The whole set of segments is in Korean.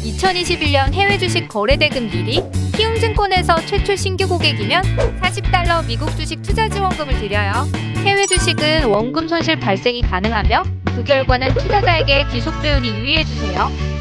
2021년 해외 주식 거래 대금 1위, 키움증권에서 최초 신규 고객이면 $40 미국 주식 투자 지원금을 드려요. 해외 주식은 원금 손실 발생이 가능하며 그 결과는 투자자에게 지속되오니 유의해주세요.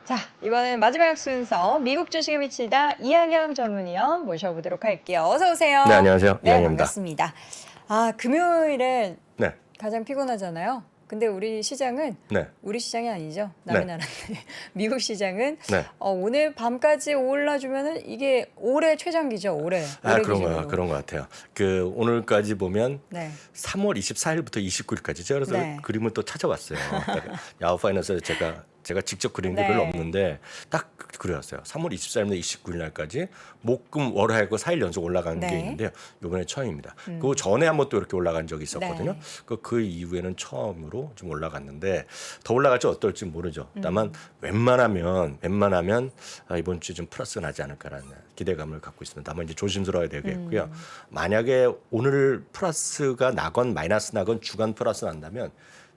자, 이번엔 마지막 순서 미국 주식에 미치다 이학영 전문위원 모셔보도록 할게요. 어서 오세요. 네, 안녕하세요. 네, 이학영입니다. 반갑습니다. 아, 금요일에 네, 가장 피곤하잖아요. 근데 우리 시장은 네, 우리 시장이 아니죠. 남의 네. 나라인데 미국 시장은 네. 오늘 밤까지 올라주면은 이게 올해 최장기죠. 올해. 올해 기준으로. 그런 것 같아요. 그 오늘까지 보면 네. 3월 24일부터 29일까지죠. 그래서 네. 그림을 또 찾아봤어요. 야후 파이낸스에서 제가 직접 그린 게 네. 별로 없는데 딱 그려왔어요. 3월 24일부터 29일 날까지 목금 월화하고 4일 연속 올라간 네. 게 있는데요. 이번에 처음입니다. 그 전에 한번 또 이렇게 올라간 적이 있었거든요. 네. 그 이후에는 처음으로 좀 올라갔는데 더 올라갈지 어떨지 모르죠. 다만 웬만하면 이번 주에 좀 플러스가 나지 않을까라는 기대감을 갖고 있습니다. 다만 이제 조심스러워야 되겠고요. 만약에 오늘 플러스가 나건 마이너스 나건 주간 플러스 난다면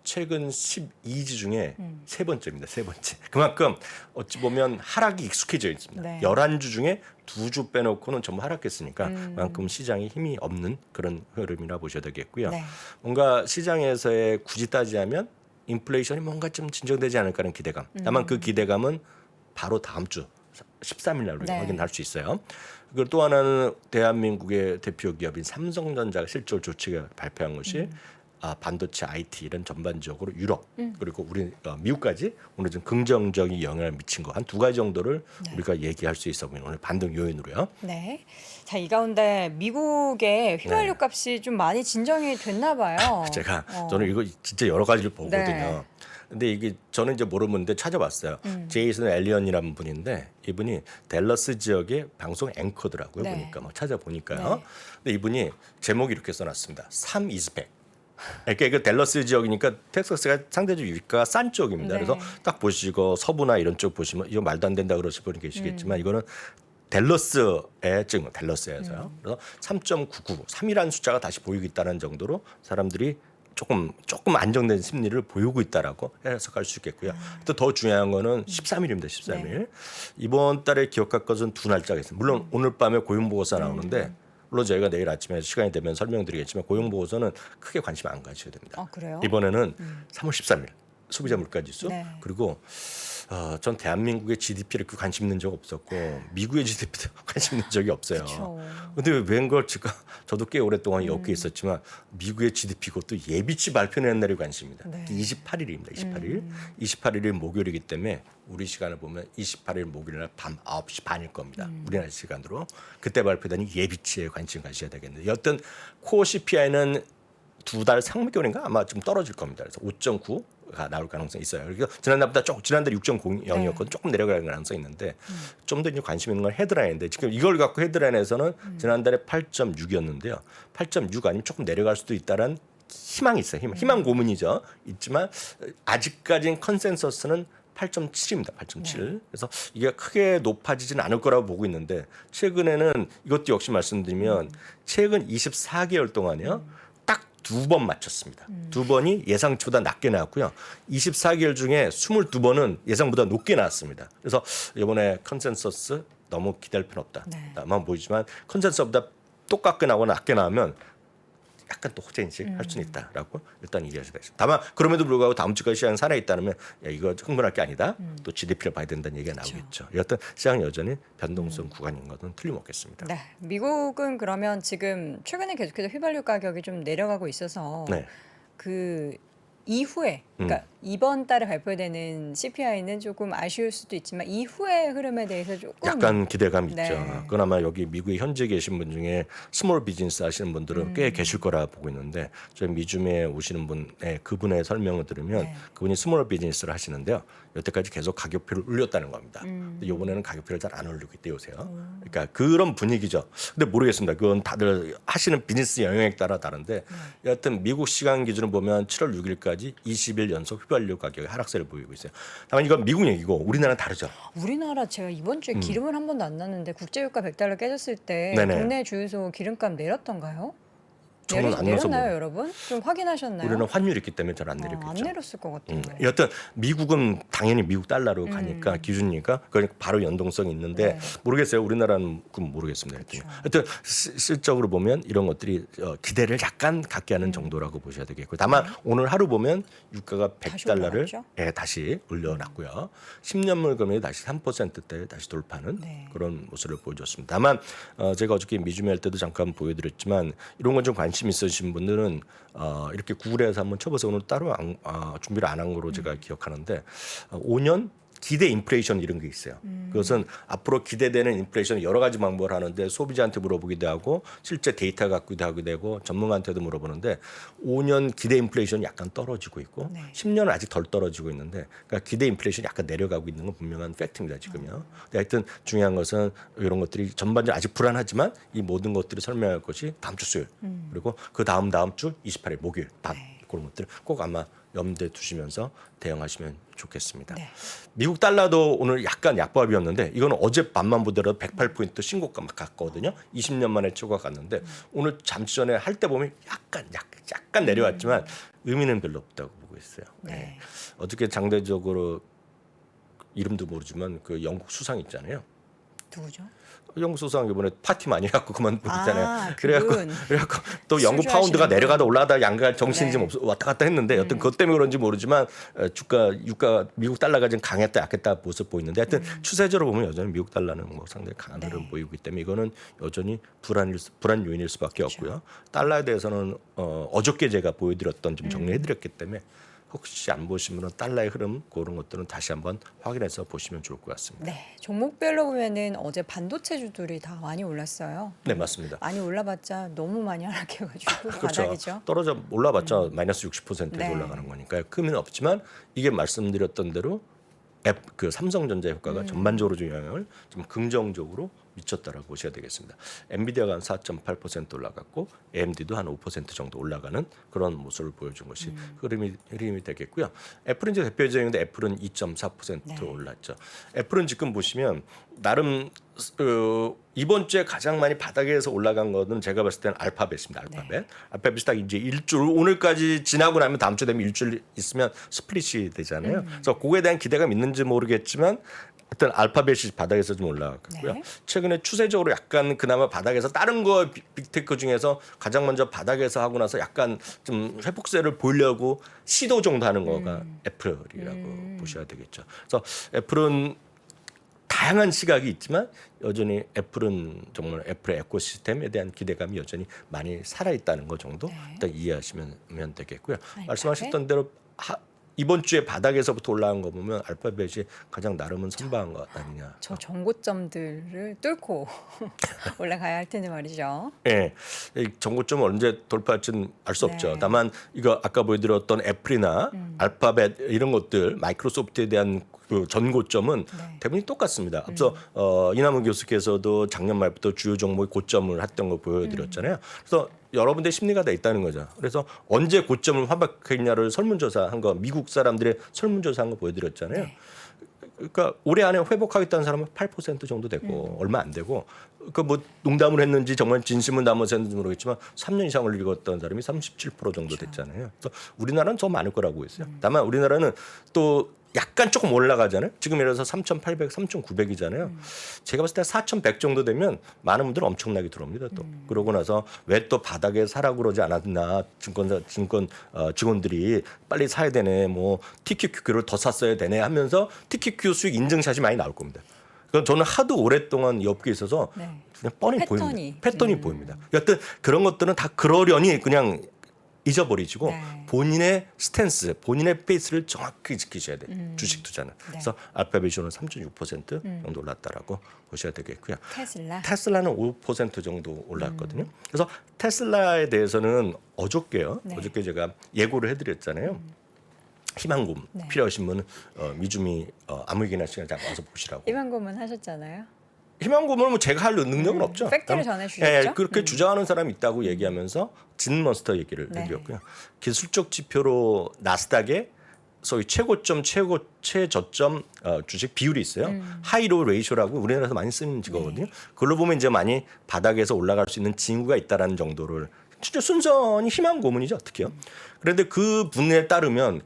최근 12주 중에 세 번째입니다. 세 번째. 그만큼 어찌 보면 하락이 익숙해져 있습니다. 네. 11주 중에 2주 빼놓고는 전부 하락했으니까 그만큼 시장에 힘이 없는 그런 흐름이라 보셔야 되겠고요. 네. 뭔가 시장에서의 굳이 따지자면 인플레이션이 뭔가 좀 진정되지 않을까 하는 기대감. 다만 그 기대감은 바로 다음 주 13일 날 우리가 네. 확인할 수 있어요. 그리고 또 하나는 대한민국의 대표 기업인 삼성전자가 실질 조치가 발표한 것이 반도체, IT 이런 전반적으로 유럽 그리고 우리 미국까지 오늘 좀 긍정적인 영향을 미친 거 한 두 가지 정도를 우리가 얘기할 수 있어 보이는 오늘 반등 요인으로요. 네. 자, 이 가운데 미국의 휘발유 네. 값이 좀 많이 진정이 됐나 봐요. 저는 이거 진짜 여러 가지를 보거든요. 네. 근데 이게 저는 이제 모르는데 찾아봤어요. 제이슨 엘리언이라는 분인데 이분이 댈러스 지역의 방송 앵커더라고요. 네. 보니까 막 찾아보니까요. 네. 근데 이분이 제목이 이렇게 써놨습니다. 3 is back. 그러니까 이거 댈러스 지역이니까 텍사스가 상대적으로 유가가 싼 쪽입니다. 네. 그래서 딱 보시고 서부나 이런 쪽 보시면 이거 말도 안 된다 그러실 분이 계시겠지만 이거는 댈러스의 지금 댈러스에서요. 그래서 3.99, 3이라는 숫자가 다시 보이고 있다는 정도로 사람들이 조금 안정된 심리를 보이고 있다라고 해석할 수 있겠고요. 또 더 중요한 거는 13일입니다. 13일. 네. 이번 달에 기억할 것은 두 날짜가 있습니다. 물론 오늘 밤에 고용보고서 나오는데 물론 저희가 내일 아침에 시간이 되면 설명드리겠지만 고용보고서는 크게 관심 안 가셔야 됩니다. 그래요? 이번에는 3월 13일 소비자 물가지수 네. 그리고 전 대한민국의 GDP를 그 관심 있는 적 없었고 미국의 GDP도 관심 있는 적이 없어요. 그런데 웬걸 제가 저도 꽤 오랫동안 여기에 있었지만 미국의 GDP 그것도 예비치 발표된 날이 관심입니다. 네. 28일입니다. 28일. 28일이 목요일이기 때문에 우리 시간을 보면 28일 목요일 날 밤 9시 반일 겁니다. 우리나라 시간으로. 그때 발표되는 예비치에 관심 가셔야 되겠는데 여튼 코어 CPI는 두 달 상반기인가 아마 좀 떨어질 겁니다. 그래서 5.9가 나올 가능성이 있어요. 그래서 지난달보다 지난달 6.0이었거든요. 조금 내려갈 가능성이 있는데 좀 더 이제 관심 있는 건 헤드라인인데 지금 이걸 갖고 헤드라인에서는 지난달에 8.6이었는데요. 8.6 아니면 조금 내려갈 수도 있다는 희망이 있어요. 희망 고문이죠. 있지만 아직까지는 컨센서스는 8.7입니다. 8.7. 그래서 이게 크게 높아지지는 않을 거라고 보고 있는데 최근에는 이것도 역시 말씀드리면 최근 24개월 동안요. 딱 두 번 맞췄습니다. 두 번이 예상치보다 낮게 나왔고요. 24개월 중에 22번은 예상보다 높게 나왔습니다. 그래서 이번에 컨센서스 너무 기대할 필요 없다. 네. 다만 보이지만 컨센서스보다 똑같게 나오거나 낮게 나오면 약간 또 호재인식 할 수는 있다라고 일단 얘기할 수가 있습니다. 다만 그럼에도 불구하고 다음 주까지 시장 살아 있다면 이거 흥분할 게 아니다. 또 GDP를 봐야 된다는 얘기가 나오겠죠. 여튼 시장 여전히 변동성 구간인 것은 틀림없겠습니다. 네, 미국은 그러면 지금 최근에 계속해서 휘발유 가격이 좀 내려가고 있어서 네. 그 이후에 그러니까 이번 달에 발표되는 CPI는 조금 아쉬울 수도 있지만 이후의 흐름에 대해서 조금 약간 기대감 네. 있죠. 그나마 여기 미국에 현재 계신 분 중에 스몰 비즈니스 하시는 분들은 꽤 계실 거라 보고 있는데 저희 미줌에 오시는 분의 그분의 설명을 들으면 네. 그분이 스몰 비즈니스를 하시는데요. 여태까지 계속 가격표를 올렸다는 겁니다. 근데 이번에는 가격표를 잘 안 올리고 있대요, 요새요. 그러니까 그런 분위기죠. 근데 모르겠습니다. 그건 다들 하시는 비즈니스 영역에 따라 다른데 여하튼 미국 시간 기준으로 보면 7월 6일까지 20일 연속 휘발유 가격의 하락세를 보이고 있어요. 다만 이건 미국 얘기고 우리나라는 다르죠. 우리나라 제가 이번 주에 기름을 한 번도 안 났는데 국제유가 100달러 깨졌을 때 네네. 국내 주유소 기름값 내렸던가요? 저는 안 넣어서 내렸나요, 모르겠어요. 여러분? 좀 확인하셨나요? 우리는 환율이 있기 때문에 잘 안 안 내렸겠죠. 내렸을 것 같아요. 여하튼 미국은 당연히 미국 달러로 가니까 기준이니까 그러니까 바로 연동성이 있는데 네. 모르겠어요. 우리나라는 그건 모르겠습니다. 하여튼 실적으로 보면 이런 것들이 기대를 약간 갖게 하는 정도라고 보셔야 되겠고 다만 오늘 하루 보면 유가가 다시 100달러를 올라갔죠? 다시 올려놨고요. 10년물 금리 다시 3%대에 다시 돌파하는 네. 그런 모습을 보여줬습니다. 다만 제가 어저께 미주미 할 때도 잠깐 보여드렸지만 이런 건 좀 관심 있으신 분들은 이렇게 구글에서 한번 쳐보세요. 오늘 따로 준비를 안 한 거로 제가 기억하는데 5년 기대 인플레이션 이런 게 있어요. 그것은 앞으로 기대되는 인플레이션 여러 가지 방법을 하는데 소비자한테 물어보기도 하고 실제 데이터 갖기도 하게 되고 전문가한테도 물어보는데 5년 기대 인플레이션이 약간 떨어지고 있고 네. 10년은 아직 덜 떨어지고 있는데 그러니까 기대 인플레이션이 약간 내려가고 있는 건 분명한 팩트입니다 지금요. 근데 하여튼 중요한 것은 이런 것들이 전반적으로 아직 불안하지만 이 모든 것들을 설명할 것이 다음 주 수요일 그리고 그 다음 주 28일 목요일 밤 그런 것들 꼭 아마 염두에 두시면서 대응하시면 좋겠습니다. 네. 미국 달러도 오늘 약간 약보합이었는데 이거는 어제 밤만 보더라도 108포인트 신고가 막 갔거든요. 20년 만에 최고가 갔는데 오늘 잠시 전에 할 때 보면 약간 내려왔지만 의미는 별로 없다고 보고 있어요. 네. 네. 어저께 장대적으로 이름도 모르지만 그 영국 수상 있잖아요. 누구죠? 영국 수상 이번에 파티 많이 해갖고 그만두잖아요. 그분. 그래갖고 또 영국 술주하시는 파운드가 분. 내려가다 올라가다 양가 정신이 네. 좀 왔다 갔다 했는데 여튼 그것 때문에 그런지 모르지만 유가 미국 달러가 좀 강했다 약했다 모습 보이는데 하여튼 추세적으로 보면 여전히 미국 달러는 뭐 상당히 강한 흐름 보이고 있기 때문에 이거는 여전히 불안 요인일 수밖에 없고요. 달러에 대해서는 어저께 제가 보여드렸던 좀 정리해드렸기 때문에 혹시 안 보시면 달러의 흐름 그런 것들은 다시 한번 확인해서 보시면 좋을 것 같습니다. 네, 종목별로 보면은 어제 반도체주들이 다 많이 올랐어요. 네 맞습니다. 많이 올라봤자 너무 많이 하락해가지고 그렇죠. 바닥이죠. 떨어져 올라봤자 마이너스 60%에 네. 올라가는 거니까요. 의미는 없지만 이게 말씀드렸던 대로 그 삼성전자 효과가 전반적으로 좀 영향을 좀 긍정적으로 미쳤다라고 보셔야 되겠습니다. 엔비디아가 한 4.8% 올라갔고 AMD도 한 5% 정도 올라가는 그런 모습을 보여준 것이 흐름이 되겠고요. 애플은 이제 대표적인데 애플은 2.4% 네. 올랐죠. 애플은 지금 보시면 나름 이번 주에 가장 많이 바닥에서 올라간 거는 제가 봤을 때는 알파벳입니다. 알파벳. 알파벳이 딱 이제 일주일 오늘까지 지나고 나면 다음 주 되면 일주일 있으면 스플릿이 되잖아요. 그래서 그거에 대한 기대가 있는지 모르겠지만 하여튼 알파벳이 바닥에서 좀 올라갔고요. 네. 최근에 추세적으로 약간 그나마 바닥에서 다른 거 빅테크 중에서 가장 먼저 바닥에서 하고 나서 약간 좀 회복세를 보이려고 시도 정도 하는 거가 애플이라고 보셔야 되겠죠. 그래서 애플은 다양한 시각이 있지만 여전히 애플은 정말 애플의 에코시스템에 대한 기대감이 여전히 많이 살아있다는 거 정도 일단 이해하시면 되겠고요. 말씀하셨던 대로 이번 주에 바닥에서부터 올라간 거 보면 알파벳이 가장 나름은 선방한 것 아니냐. 저 정고점들을 뚫고 올라가야 할 텐데 말이죠. 예, 이 정고점을 언제 돌파할지는 알 수 없죠. 네. 다만 이거 아까 보여드렸던 애플이나 알파벳 이런 것들 마이크로소프트에 대한 그 전고점은 네. 대부분이 똑같습니다. 앞서 이남은 교수께서도 작년 말부터 주요 종목의 고점을 했던 거 보여드렸잖아요. 그래서 여러분들의 심리가 다 있다는 거죠. 그래서 언제 고점을 환박했냐를 설문조사한 거 미국 사람들의 설문조사한 거 보여드렸잖아요. 네. 그러니까 올해 안에 회복하겠다는 사람은 8% 정도 되고 얼마 안 되고 그 뭐 농담을 했는지 정말 진심을 담아서 했는지 모르겠지만 3년 이상을 읽었던 사람이 37% 정도 됐잖아요. 그래서 우리나라는 더 많을 거라고 보였어요. 다만 우리나라는 또 약간 조금 올라가잖아요. 지금 예를 들어서 3,800, 3,900이잖아요. 제가 봤을 때 4,100 정도 되면 많은 분들은 엄청나게 들어옵니다. 또 그러고 나서 왜 또 바닥에 사라고 그러지 않았나 증권 직원들이 빨리 사야 되네. 뭐 TQQ를 더 샀어야 되네 하면서 TQQ 수익 인증샷이 많이 나올 겁니다. 그건 저는 하도 오랫동안 이 업계에 있어서 네. 그냥 뻔히 패턴이. 보입니다. 패턴이 보입니다. 여튼 그런 것들은 다 그러려니 그냥 잊어버리시고 네. 본인의 스탠스, 본인의 페이스를 정확히 지키셔야 돼요. 주식 투자는. 네. 그래서 알파벳이 오늘 3.6% 정도 올랐다라고 보셔야 되겠고요. 테슬라는 5% 정도 올랐거든요. 그래서 테슬라에 대해서는 어저께요. 네. 어저께 제가 예고를 해드렸잖아요. 희망고문 네. 필요하신 분은 미주미 아무 얘기나 시간 잠깐 와서 보시라고. 희망고문 하셨잖아요. 희망고문은 뭐 제가 할 능력은 없죠. 팩트를 다만, 전해주셨죠? 그렇게 주장하는 사람이 있다고 얘기하면서 진먼스터 얘기를 네. 해드렸고요. 기술적 지표로 나스닥의 소위 최고점, 최저점 주식 비율이 있어요. 하이로 레이쇼라고 우리나라에서 많이 쓰는 직어거든요. 그걸로 보면 이제 많이 바닥에서 올라갈 수 있는 징후가 있다라는 정도를 진짜 순전히 희망 고문이죠. 어떻게요? 그런데 그분에 따르면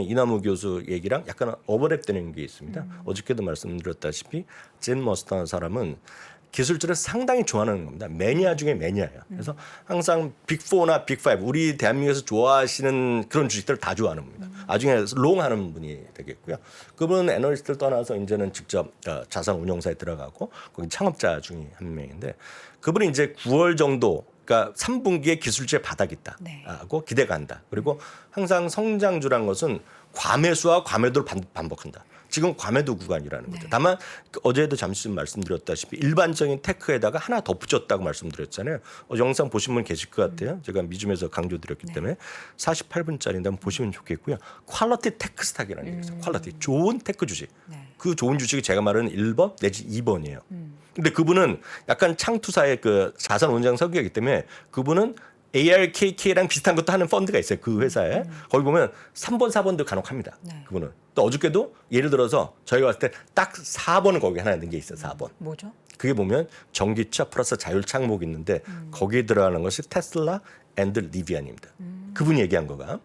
이남우 교수 얘기랑 약간 오버랩되는 게 있습니다. 어저께도 말씀드렸다시피 젠 머스터라는 사람은 기술자를 상당히 좋아하는 겁니다. 매니아 중에 매니아예요. 그래서 항상 빅4나 빅5 우리 대한민국에서 좋아하시는 그런 주식들을 다 좋아하는 겁니다. 나중에 롱하는 분이 되겠고요. 그분은 애널리스트를 떠나서 이제는 직접 자산 운용사에 들어가고 거기 창업자 중에 한 명인데 그분이 이제 9월 정도 그러니까 3분기에 기술주의 바닥이 있다고 네. 기대가 한다. 그리고 항상 성장주란 것은 과매수와 과매도를 반복한다. 지금 과매도 구간이라는 거죠. 다만 어제도 잠시 말씀드렸다시피 일반적인 테크에다가 하나 덧붙였다고 말씀드렸잖아요. 영상 보신 분 계실 것 같아요. 제가 미줌에서 강조드렸기 때문에 48분짜리인데 한번 보시면 좋겠고요. 퀄리티 테크 스탁이라는 게 있어요. 퀄리티 좋은 테크 주식. 네. 그 좋은 주식이 제가 말하는 1번 내지 2번이에요. 근데 그분은 약간 창투사의 그 자산 운영 성격이기 때문에 그분은 ARKK랑 비슷한 것도 하는 펀드가 있어요. 그 회사에. 거기 보면 3번, 4번도 간혹 합니다. 네. 그분은. 또 어저께도 예를 들어서 저희가 봤을 때 딱 4번을 거기 하나 넣은 게 있어요. 4번. 뭐죠? 그게 보면 전기차 플러스 자율 창목이 있는데 거기에 들어가는 것이 테슬라 앤드 리비안입니다. 그분이 얘기한 거가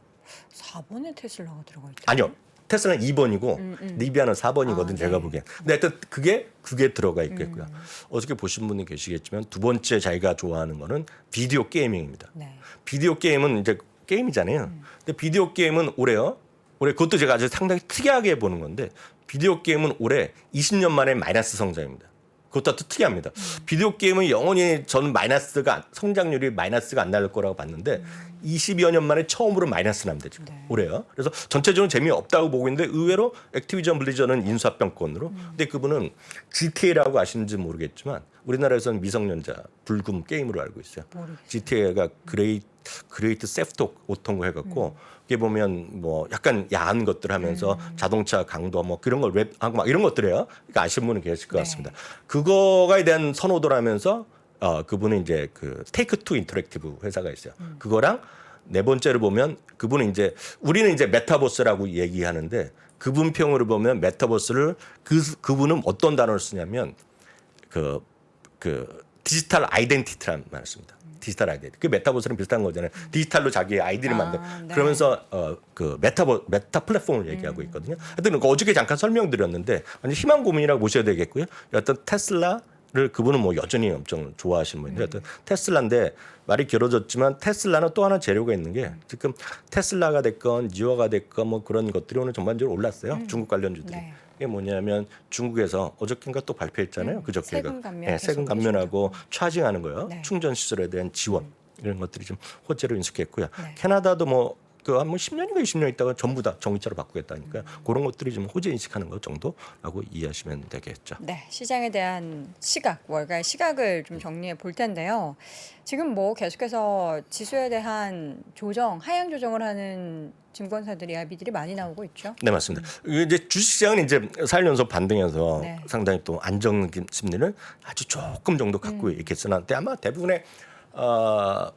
4번에 테슬라가 들어가 있죠. 아니요. 테슬라는 2번이고 리비아는 4번이거든 제가 네. 보기엔. 근데 하여튼 그게 들어가 있겠고요. 어저께 보신 분이 계시겠지만 두 번째 자기가 좋아하는 거는 비디오 게이밍입니다. 네. 비디오 게임은 이제 게임이잖아요. 근데 비디오 게임은 올해 그것도 제가 아주 상당히 특이하게 보는 건데 비디오 게임은 올해 20년 만에 마이너스 성장입니다. 그것도 또 특이합니다. 비디오 게임은 영원히 저는 성장률이 마이너스가 안 날 거라고 봤는데 20여 년 만에 처음으로 마이너스 납니다. 지금 네. 올해요. 그래서 전체적으로 재미없다고 보고 있는데 의외로 액티비전 블리자드는 인수합병권으로 근데 그분은 GTA라고 아시는지 모르겠지만 우리나라에서는 미성년자 불금 게임으로 알고 있어요. 모르겠어요. GTA가 그레이트 세프트 오토고 해갖고 이게 보면 뭐 약간 야한 것들 하면서 자동차 강도 뭐 그런 걸 랩하고 막 이런 것들이에요. 그러니까 아시는 분은 계실 것 네. 같습니다. 그거에 대한 선호도를 하면서 그분은 이제 그 테이크 투 인터랙티브 회사가 있어요. 그거랑 네 번째로 보면 그분은 이제 우리는 이제 메타버스라고 얘기하는데 그분 평으로 보면 메타버스를 그분은 어떤 단어를 쓰냐면 그 디지털 아이덴티티라는 말을 씁니다. 디지털 아이덴티티. 그 메타버스랑 비슷한 거잖아요. 디지털로 자기의 아이디를 만든. 네. 그러면서 그 메타 플랫폼을 얘기하고 있거든요. 하여튼 어저께 잠깐 설명드렸는데 완전 희망 고민이라고 보셔야 되겠고요. 어떤 테슬라를 그분은 뭐 여전히 엄청 좋아하시는 분인데 어떤 테슬라인데 말이 길어졌지만 테슬라는 또 하나 재료가 있는 게 지금 테슬라가 됐건 니오가 됐건 뭐 그런 것들이 오늘 전반적으로 올랐어요. 중국 관련주들이. 네. 이게 뭐냐면 중국에서 어저께인가 또 발표했잖아요. 그저께가. 세금 감면 네, 세금 감면하고 차징하는 거요. 네. 충전 시설에 대한 지원 이런 것들이 좀 호재로 인식했고요. 네. 캐나다도 뭐 10년인가 20년 있다가 전부 다 전기차로 바꾸겠다니까요. 그런 것들이 좀 호재 인식하는 것 정도라고 이해하시면 되겠죠. 네, 시장에 대한 시각, 월가의 시각을 좀 정리해 볼 텐데요. 지금 뭐 계속해서 지수에 대한 하향 조정을 하는 증권사들이 아비들이 많이 나오고 있죠. 네, 맞습니다. 이제 주식시장은 이제 4일 연속 반등해서 네. 상당히 또 안정 심리는 아주 조금 정도 갖고 있겠으나 아마 대부분의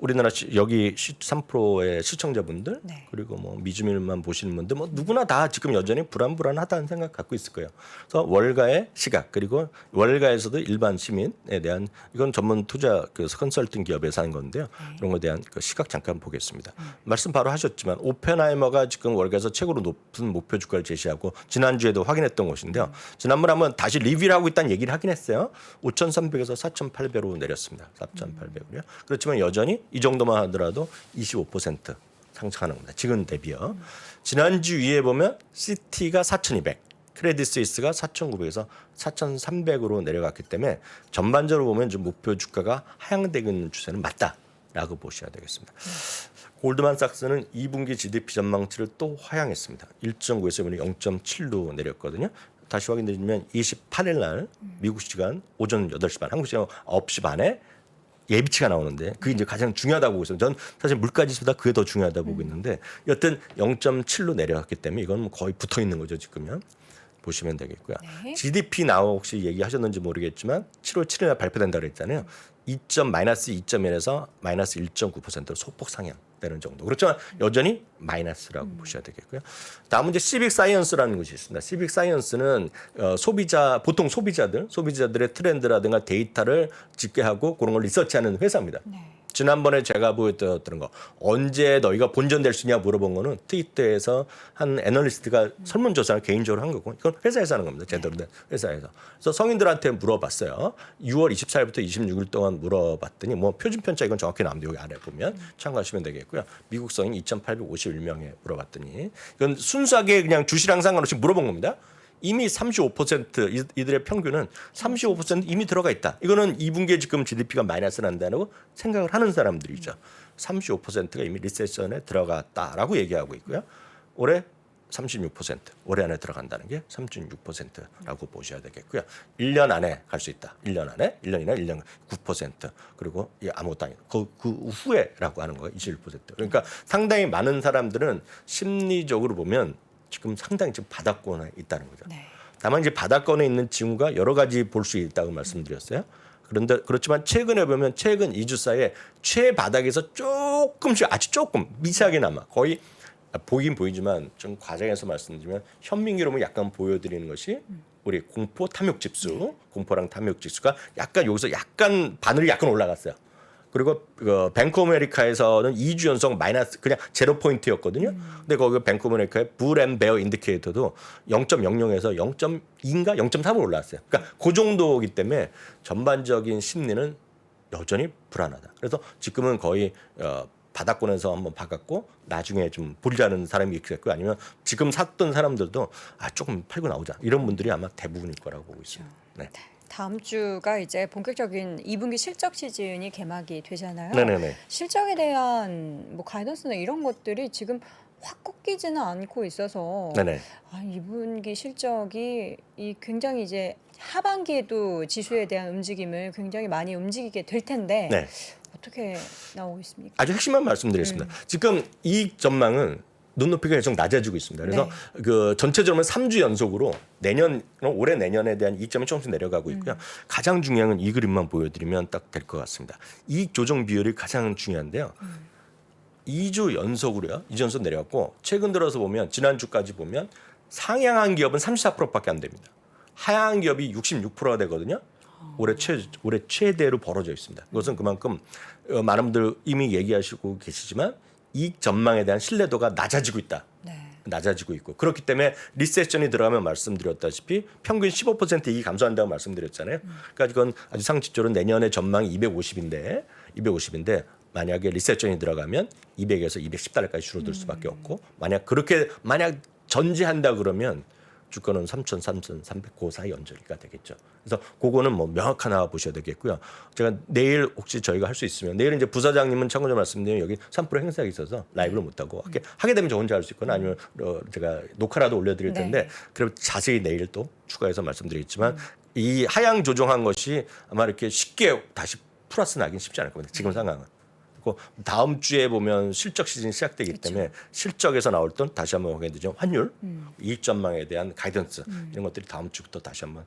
우리나라 여기 3%의 시청자분들 네. 그리고 뭐 미주밀만 보시는 분들 뭐 누구나 다 지금 여전히 불안하다는 생각 갖고 있을 거예요. 그래서 월가의 시각 그리고 월가에서도 일반 시민에 대한 이건 전문 투자 컨설팅 기업에서 하는 건데요. 이런 거에 대한 그 시각 잠깐 보겠습니다. 말씀 바로 하셨지만 오펜하이머가 지금 월가에서 최고로 높은 목표 주가를 제시하고 지난주에도 확인했던 것인데요. 지난번에 한번 다시 리뷰를 하고 있다는 얘기를 하긴 했어요. 5,300에서 4,800으로 내렸습니다. 4,800으로요. 그렇지만 여전히 이 정도만 하더라도 25% 상승하는 겁니다. 지금 대비요. 지난주 위에 보면 시티가 4,200, 크레딧 스위스가 4,900에서 4,300으로 내려갔기 때문에 전반적으로 보면 좀 목표 주가가 하향되고 있는 추세는 맞다라고 보셔야 되겠습니다. 골드만삭스는 2분기 GDP 전망치를 또 하향했습니다. 1.9에서 0.7로 내렸거든요. 다시 확인드리면 28일 날 미국 시간 오전 8시 반, 한국 시간 9시 반에 예비치가 나오는데 그게 이제 가장 중요하다고 보고 있어요. 전 사실 물가지수보다 그게 더 중요하다고 보고 있는데 여튼 0.7로 내려갔기 때문에 이건 거의 붙어 있는 거죠 지금은. 보시면 되겠고요. 네. GDP 나오 혹시 얘기하셨는지 모르겠지만 7월 7일 날 발표된다고 그랬잖아요. 마이너스 2.1에서 마이너스 1.9%로 소폭 상향되는 정도. 그렇지만 여전히 마이너스라고 보셔야 되겠고요. 다음은 이제 시빅 사이언스라는 것이 있습니다. 시빅 사이언스는 보통 소비자들의 트렌드라든가 데이터를 집계하고 그런 걸 리서치하는 회사입니다. 네. 지난번에 제가 보여드렸던 거 언제 너희가 본전될 수 있냐 물어본 거는 트위터에서 한 애널리스트가 설문조사를 개인적으로 한 거고 이건 회사에서 하는 겁니다. 제대로 된 회사에서. 그래서 성인들한테 물어봤어요. 6월 24일부터 26일 동안 물어봤더니 뭐 표준 편차 이건 정확히 나옵니다. 여기 아래 보면 참고하시면 되겠고요. 미국 성인 2,851명에 물어봤더니 이건 순수하게 그냥 주시랑 상관없이 물어본 겁니다. 이미 35% 이들의 평균은 35% 이미 들어가 있다. 이거는 2분기에 지금 GDP가 마이너스 난다고 생각을 하는 사람들이죠. 35%가 이미 리세션에 들어갔다라고 얘기하고 있고요. 올해 36%, 올해 안에 들어간다는 게 36%라고 보셔야 되겠고요. 1년 안에 갈 수 있다. 1년 안에, 1년이나 1년 9%. 그리고 아무것도 아니다. 그 후에라고 하는 거예요. 21%. 그러니까 상당히 많은 사람들은 심리적으로 보면 지금 상당히 지금 바닥권에 있다는 거죠. 네. 다만 이제 바닥권에 있는 징후가 여러 가지 볼 수 있다고 말씀드렸어요. 그런데 그렇지만 최근에 보면 최근 2주 사이에 최바닥에서 조금씩 아주 조금 미세하게나마 거의 보긴 보이지만 좀 과장해서 말씀드리면 현민기로 약간 보여드리는 것이 우리 공포 탐욕 지수, 공포랑 탐욕 지수가 약간 여기서 약간 바늘이 약간 올라갔어요. 그리고 뱅크 오브 아메리카에서는 2주 연속 마이너스 그냥 제로 포인트였거든요. 근데 거기 뱅크 오브 아메리카의 불 앤 베어 인디케이터도 0.00에서 0.2인가 0.3으로 올라왔어요. 그러니까 그 정도이기 때문에 전반적인 심리는 여전히 불안하다. 그래서 지금은 거의 바닥권에서 한번 박았고 나중에 좀 보려는 사람이 있겠고 아니면 지금 샀던 사람들도 조금 팔고 나오자 이런 분들이 아마 대부분일 거라고 보고 있습니다. 네. 다음 주가 이제 본격적인 2분기 실적 시즌이 개막이 되잖아요. 네네네. 실적에 대한 뭐 가이던스나 이런 것들이 지금 확 꺾이지는 않고 있어서 네네. 2분기 실적이 굉장히 이제 하반기에도 지수에 대한 움직임을 굉장히 많이 움직이게 될 텐데 네. 어떻게 나오고 있습니까? 아주 핵심만 말씀드리겠습니다. 지금 이익 전망은 눈높이가 계속 낮아지고 있습니다. 그래서 그 전체적으로 3주 연속으로 올해 내년에 대한 이익점이 조금씩 내려가고 있고요. 가장 중요한 건 이 그림만 보여드리면 딱 될 것 같습니다. 이익 조정 비율이 가장 중요한데요. 2주 연속으로요. 2주 연속 내려갔고 최근 들어서 보면 지난주까지 보면 상향한 기업은 34%밖에 안 됩니다. 하향한 기업이 66%가 되거든요. 올해 최대로 벌어져 있습니다. 그것은 그만큼 많은 분들 이미 얘기하시고 계시지만 이익 전망에 대한 신뢰도가 낮아지고 있다. 네. 낮아지고 있고 그렇기 때문에 리세션이 들어가면 말씀드렸다시피 평균 15% 이익 감소한다고 말씀드렸잖아요. 그러니까 이건 아주 상식적으로 내년에 전망이 250인데 만약에 리세션이 들어가면 200에서 210달러까지 줄어들 수밖에 없고 만약 전제한다 그러면 주가는 3,300 그 사이 언저리가 되겠죠. 그래서 그거는 뭐 명확하나 보셔야 되겠고요. 제가 내일 혹시 저희가 할 수 있으면 내일 이제 부사장님은 참고로 말씀드리면 여기 3% 행사가 있어서 라이브를 못 하고 하게 되면 저 혼자 할 수 있거나 아니면 제가 녹화라도 올려드릴 텐데 그럼 자세히 내일 또 추가해서 말씀드리겠지만 이 하향 조정한 것이 아마 이렇게 쉽게 다시 플러스 나긴 쉽지 않을 겁니다. 지금 상황은. 그리고 다음 주에 보면 실적 시즌이 시작되기 때문에 실적에서 나올 돈 다시 한번 확인해드리죠. 환율, 이익 전망에 대한 가이던스 이런 것들이 다음 주부터 다시 한번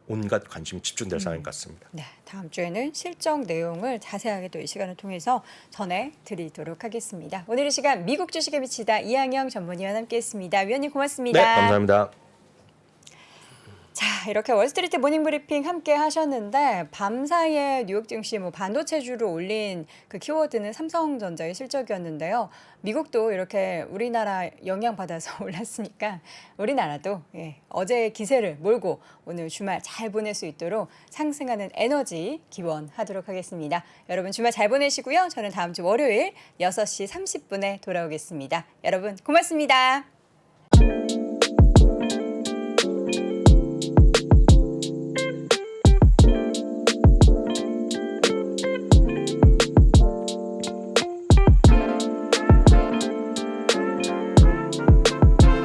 온갖 관심이 집중될 상황인 것 같습니다. 네, 다음 주에는 실적 내용을 자세하게 또 이 시간을 통해서 전해드리도록 하겠습니다. 오늘 이 시간 미국 주식에 미치다 이항영 전문위원 함께했습니다. 위원님 고맙습니다. 네, 감사합니다. 자, 이렇게 월스트리트 모닝브리핑 함께 하셨는데 밤 사이에 뉴욕 증시 반도체주를 올린 그 키워드는 삼성전자의 실적이었는데요. 미국도 이렇게 우리나라 영향받아서 올랐으니까 우리나라도 어제의 기세를 몰고 오늘 주말 잘 보낼 수 있도록 상승하는 에너지 기원하도록 하겠습니다. 여러분 주말 잘 보내시고요. 저는 다음 주 월요일 6시 30분에 돌아오겠습니다. 여러분 고맙습니다.